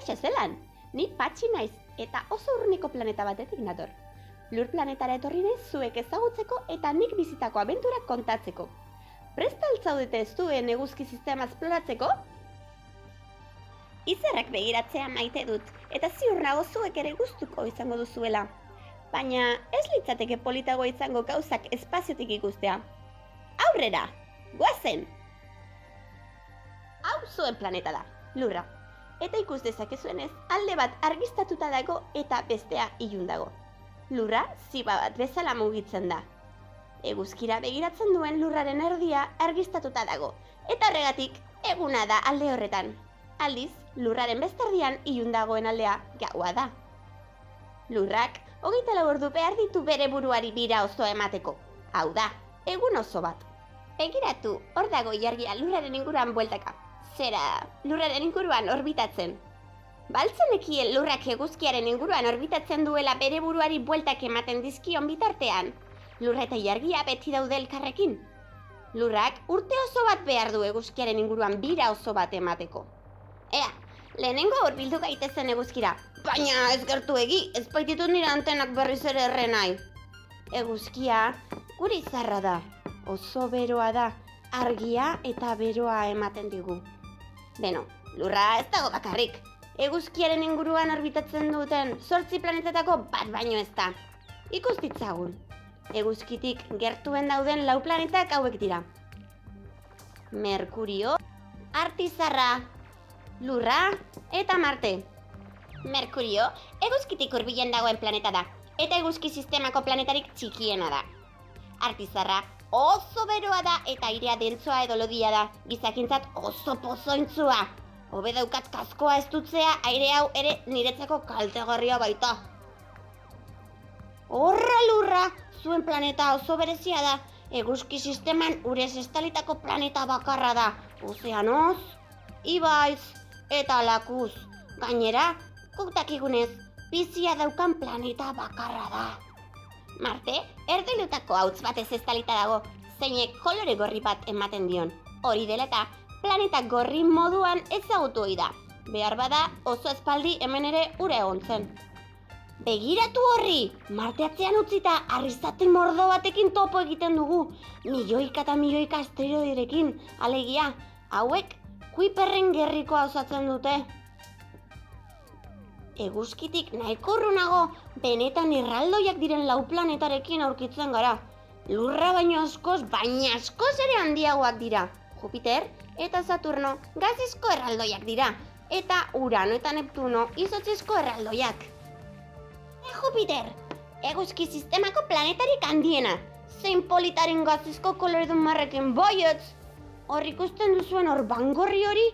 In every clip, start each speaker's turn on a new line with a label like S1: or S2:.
S1: Kaixo zelan, ni Patxi naiz eta oso urruneko planeta batetik nator. Lur planetara etorri naiz zuek ezagutzeko eta nik bizitako abenturak kontatzeko. Prest al zaudete zuen eguzki sistema esploratzeko? Izarrak begiratzea maite dut, eta ziur nago zuek ere gustuko izango duzuela. Baina ez litzateke politago izango gauzak espaziotik ikustea. Aurrera, goazen! Hau zuen planeta da, Lurra. Eta ikus dezakezuenez, alde bat argiztatuta dago eta bestea ilun dago. Lurra ziba bat bezala mugitzen da. Eguzkira begiratzen duen Lurraren erdia argiztatuta dago, eta horregatik eguna da alde horretan. Aldiz, Lurraren beste erdian ilun dagoen aldea gaua da. Lurrak 24 ordu behar ditu bere buruari bira osoa emateko. Hau da, egun oso bat. Begiratu, hor dago ilargia Lurraren inguruan bueltaka. Zera, Lurraren inguruan orbitatzen. Baltzenekien Lurrak eguzkiaren inguruan orbitatzen duela bere buruari bueltak ematen dizkion bitartean. Lurra eta ilargia beti daude elkarrekin. Lurrak urte oso bat behar du eguzkiaren inguruan bira oso bat emateko. Ea, lehenengo hurbildu gaitezen eguzkira. Baina ez gertuegi, ez baititut nire antenak berriz ere erre nahi. Eguzkia gure izarra da, oso beroa da, argia eta beroa ematen digu. Beno, Lurra ez dago bakarrik. Eguzkiaren inguruan orbitatzen duten 8 planetetako bat baino ez da. Ikus ditzagun. Eguzkitik gertuen dauden 4 planetak hauek dira. Merkurio, Artizarra, Lurra eta Marte. Merkurio, eguzkitik hurbilen dagoen planeta da, eta eguzki sistemako planetarik txikiena da. Artizarra oso beroa da eta airea dentsoa edo lodia da, gizakintzat oso pozointzua. Hobe daukat kaskoa ez dutzea, aire hau ere niretzako kaltegarria baita. Horra Lurra, zuen planeta oso berezia da, eguzki sisteman urez estalitako planeta bakarra da. Ozeanoz, ibaiz eta lakuz. Gainera, guk dakigunez, bizia daukan planeta bakarra da. Marte, erdilutako hauts batez estalita dago, zeinek kolore gorri bat ematen dion. Hori dela eta planeta gorri moduan ezagutu ohi da. Behar bada oso espaldi hemen ere ura egon zen. Begiratu horri! Marte atzean utzita arriztate mordo batekin topo egiten dugu. Milioika eta milioika asteroiderekin, alegia, hauek Kuiperren gerrikoa osatzen dute. Eguzkitik nahiko urrunago, benetan erraldoiak diren 4 planetarekin aurkitzen gara. Lurra baino askoz, baina askoz ere handiagoak dira. Jupiter eta Saturno gazizko erraldoiak dira, eta Urano eta Neptuno izotzizko erraldoiak. Jupiter, eguzki sistemako planetarik handiena, zein politaren gazizko koloredun marrekin baietz. Hor ikusten duzuen hor bangorri hori,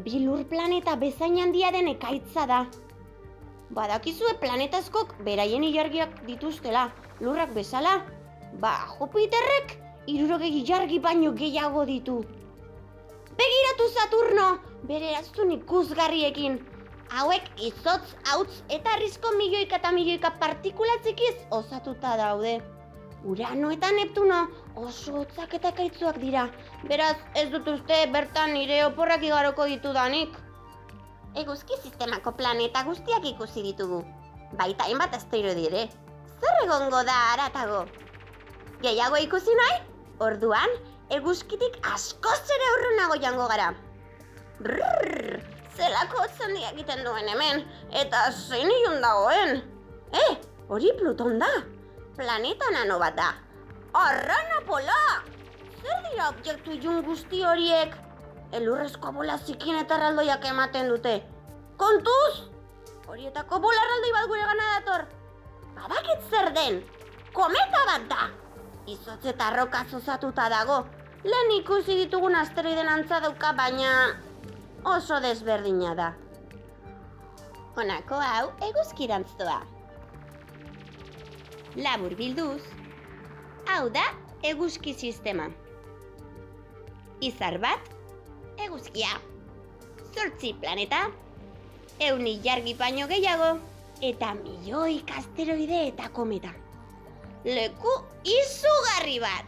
S1: 2 lur planeta bezain handia den ekaitza da. Badakizue planetazkok beraien ilargiak dituztela, Lurrak bezala? Jupiterrek 60 ilargi baino gehiago ditu. Begiratu Saturno, bere eraztun ikusgarriekin. Hauek izotz, hauts eta arrizko milioika eta milioika partikula txikiz osatuta daude. Urano eta Neptuno oso hotzak eta ekaitzuak dira. Beraz, ez dut uste bertan nire oporrak igaroko ditudanik. Eguzki sistemako planeta guztiak ikusi ditugu. Baita hainbat asteroide ere. Zer egongo da haratago? Gehiago ikusi nahi? Orduan, eguzkitik askoz ere urrunago joango gara. Brrrr, zelako hotzandia egiten duen hemen, eta zein ilun dagoen. Hori Pluton da. Planeta nano bat da. Arrana pola! Zer dira objektu ilun guzti horiek? Elurrezko bola zikin eta erraldoiak ematen dute. Kontuz! Horietako bola erraldoi bat gure gana dator. Badakit zer den, kometa bat da. Izotz eta rokaz osatuta dago. Lehen ikusi ditugun asteroiden antza dauka, baina oso desberdina da. Honako hau eguzkirantz doa. Labur bilduz, hau da eguzki sistema. Izar bat, eguzkia. 8 planeta, 100 ilargi baino gehiago, eta milioika asteroide eta kometa. Leku izugarri bat!